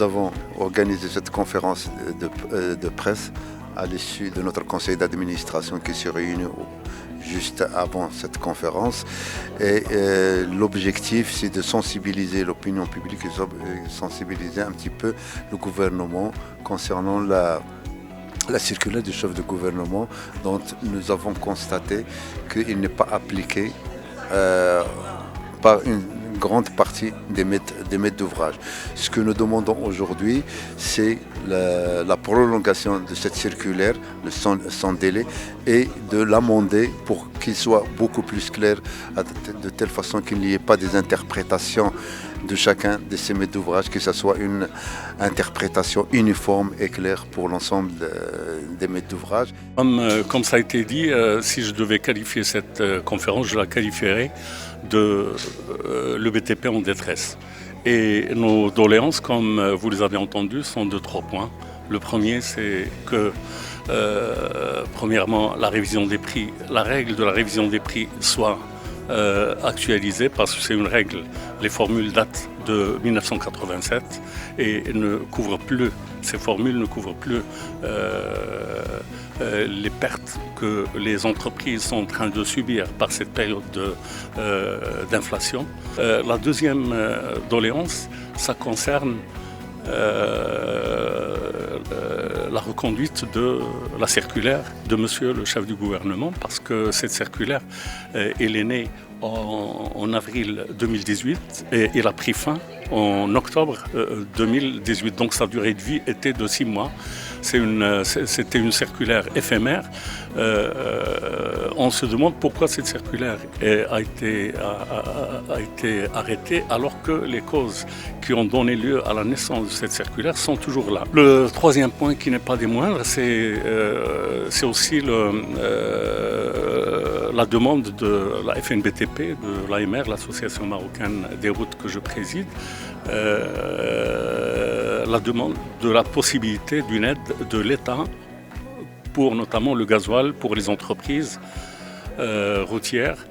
avons organisé cette conférence de presse à l'issue de notre conseil d'administration qui se réunit juste avant cette conférence. Et l'objectif, c'est de sensibiliser l'opinion publique et sensibiliser un petit peu le gouvernement concernant la circulaire du chef de gouvernement dont nous avons constaté qu'il n'est pas appliqué par une grande partie des maîtres d'ouvrage. Ce que nous demandons aujourd'hui, c'est la prolongation de cette circulaire, sans délai, et de l'amender pour qu'il soit beaucoup plus clair, de telle façon qu'il n'y ait pas des interprétations de chacun de ces maîtres d'ouvrage, que ce soit une interprétation uniforme et claire pour l'ensemble des maîtres d'ouvrage. Comme ça a été dit, si je devais qualifier cette conférence, je la qualifierais de le BTP en détresse. Et nos doléances, comme vous les avez entendues, sont de 3 points. Le premier, c'est que, premièrement, la règle de la révision des prix soit actualisée, parce que c'est une règle, les formules datent de 1987 et ces formules ne couvrent plus les pertes que les entreprises sont en train de subir par cette période d'inflation. La deuxième doléance, ça concerne la reconduite de la circulaire de monsieur le chef du gouvernement, parce que cette circulaire, elle est née en avril 2018 et elle a pris fin en octobre 2018. Donc sa durée de vie était de 6 mois. C'était une circulaire éphémère. On se demande pourquoi cette circulaire a été arrêtée alors que les causes qui ont donné lieu à la naissance de cette circulaire sont toujours là. Le troisième point qui n'est pas des moindres, c'est aussi la demande de la FNBTP, de l'AMR, l'Association marocaine des routes que je préside, la demande de la possibilité d'une aide de l'État pour notamment le gasoil pour les entreprises routières,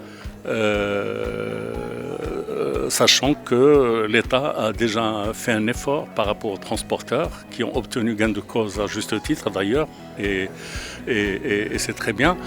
sachant que l'État a déjà fait un effort par rapport aux transporteurs qui ont obtenu gain de cause à juste titre d'ailleurs, et c'est très bien.